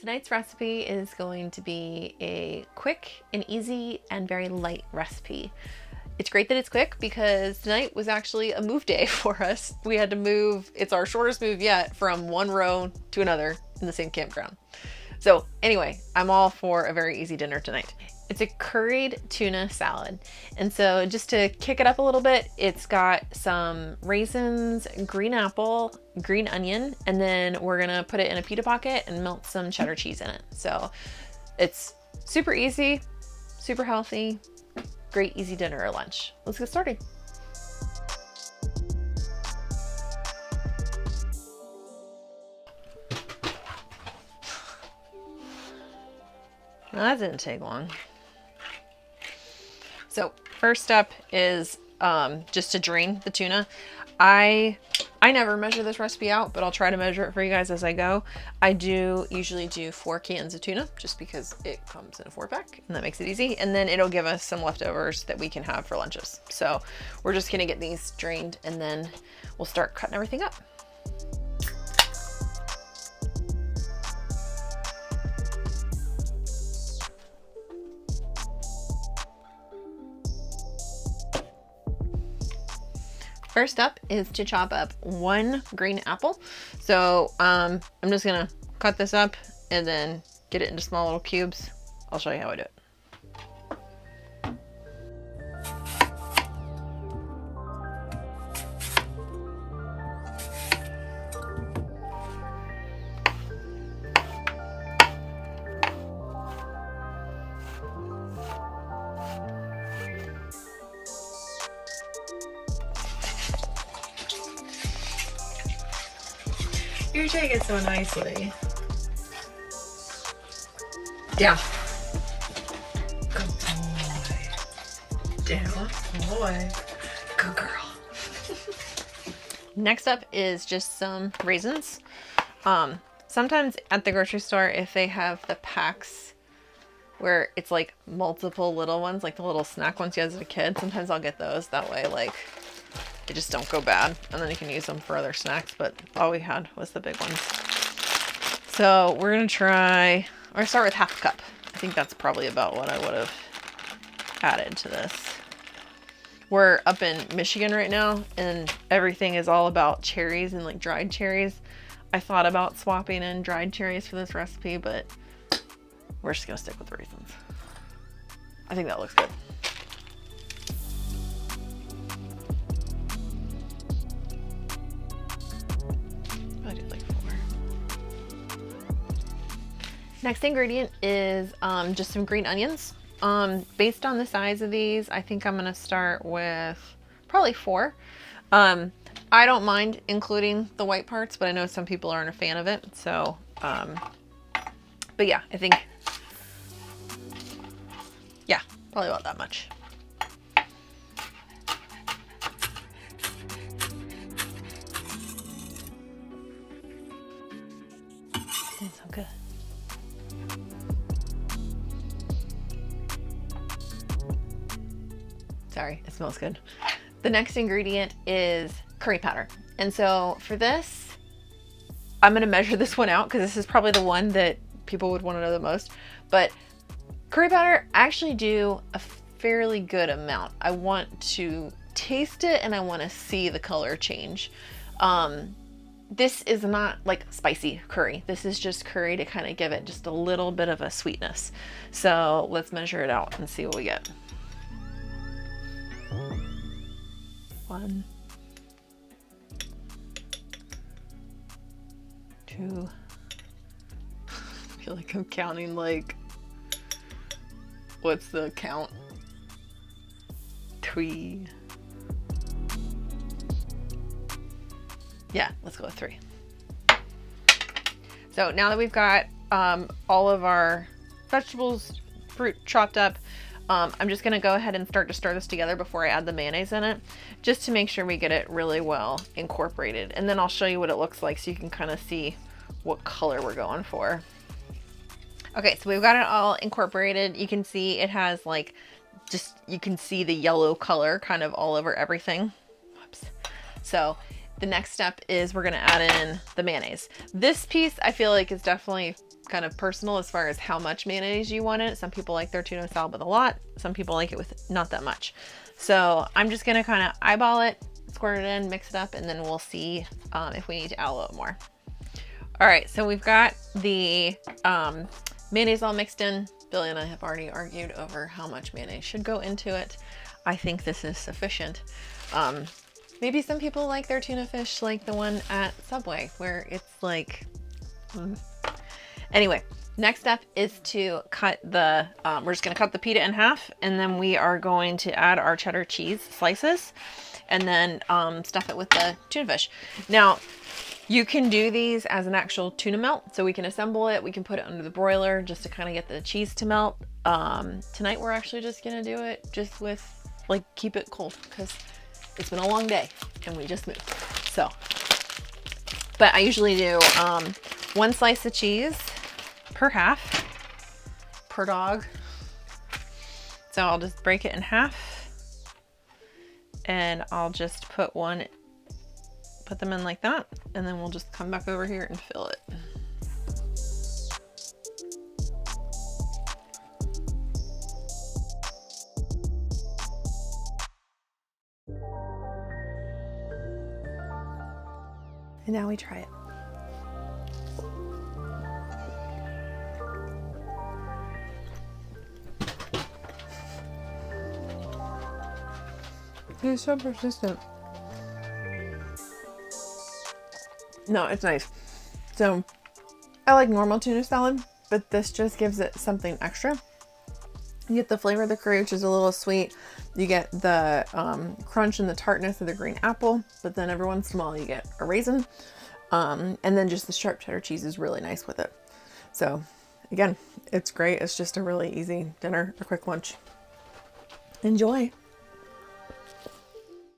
Tonight's recipe is going to be a quick and easy and very light recipe. It's great that it's quick because tonight was actually a move day for us. We had to move, it's our shortest move yet, from one row to another in the same campground. So anyway, I'm all for a very easy dinner tonight. It's a curried tuna salad. And so just to kick it up a little bit, it's got some raisins, green apple, green onion, and then we're gonna put it in a pita pocket and melt some cheddar cheese in it. So it's super easy, super healthy, great easy dinner or lunch. Let's get started. Well, that didn't take long. So first up is just to drain the tuna. I never measure this recipe out, but I'll try to measure it for you guys as I go. I do usually do 4 cans of tuna just because it comes in a 4-pack and that makes it easy. And then it'll give us some leftovers that we can have for lunches. So we're just gonna get these drained and then we'll start cutting everything up. First up is to chop up 1 green apple. So I'm just gonna cut this up and then get it into small little cubes. I'll show you how I do it. You take it so nicely. Down. Good boy. Down. Boy. Good girl. Next up is just some raisins. Sometimes at the grocery store, if they have the packs where it's like multiple little ones, like the little snack ones you had as a kid, sometimes I'll get those. That way, like, they just don't go bad, and then you can use them for other snacks, but all we had was the big ones. So we're gonna try, or start with 1/2 cup. I think that's probably about what I would have added to this. We're up in Michigan right now, and everything is all about cherries and like dried cherries. I thought about swapping in dried cherries for this recipe, but we're just gonna stick with raisins. I think that looks good. Next ingredient is just some green onions. Based on the size of these, I think I'm gonna start with probably 4. I don't mind including the white parts, but I know some people aren't a fan of it. So, but yeah, I think, yeah, probably about that much. That's so good. Sorry, it smells good. The next ingredient is curry powder. And so for this, I'm gonna measure this one out because this is probably the one that people would want to know the most. But curry powder, I actually do a fairly good amount. I want to taste it and I want to see the color change. This is not like spicy curry. This is just curry to kind of give it just a little bit of a sweetness. So let's measure it out and see what we get. 1, 2. I feel like I'm counting, like, what's the count? 3. Yeah, let's go with 3. So now that we've got all of our vegetables, fruit chopped up, I'm just gonna go ahead and start to stir this together before I add the mayonnaise in it, just to make sure we get it really well incorporated. And then I'll show you what it looks like so you can kind of see what color we're going for. Okay, so we've got it all incorporated. You can see it has like, just, you can see the yellow color kind of all over everything. Whoops. So the next step is we're gonna add in the mayonnaise. This piece I feel like is definitely kind of personal as far as how much mayonnaise you want in it. Some people like their tuna salad with a lot. Some people like it with not that much. So I'm just gonna kind of eyeball it, squirt it in, mix it up, and then we'll see if we need to add a little more. All right, so we've got the mayonnaise all mixed in. Billy and I have already argued over how much mayonnaise should go into it. I think this is sufficient. Maybe some people like their tuna fish like the one at Subway, where it's like, Anyway, next step is to cut the, we're just gonna cut the pita in half, and then we are going to add our cheddar cheese slices, and then stuff it with the tuna fish. Now, you can do these as an actual tuna melt, so we can assemble it, we can put it under the broiler just to kind of get the cheese to melt. Tonight we're actually just gonna do it just with, like, keep it cold, because it's been a long day and we just moved. So, but I usually do one slice of cheese per half, per dog. So I'll just break it in half, and I'll just put them in like that, and then we'll just come back over here and fill it. And now we try it. It's so persistent. No, it's nice. So I like normal tuna salad, but this just gives it something extra. You get the flavor of the curry, which is a little sweet. You get the crunch and the tartness of the green apple, but then every once in a while you get a raisin. And then just the sharp cheddar cheese is really nice with it. So again, it's great. It's just a really easy dinner, a quick lunch. Enjoy.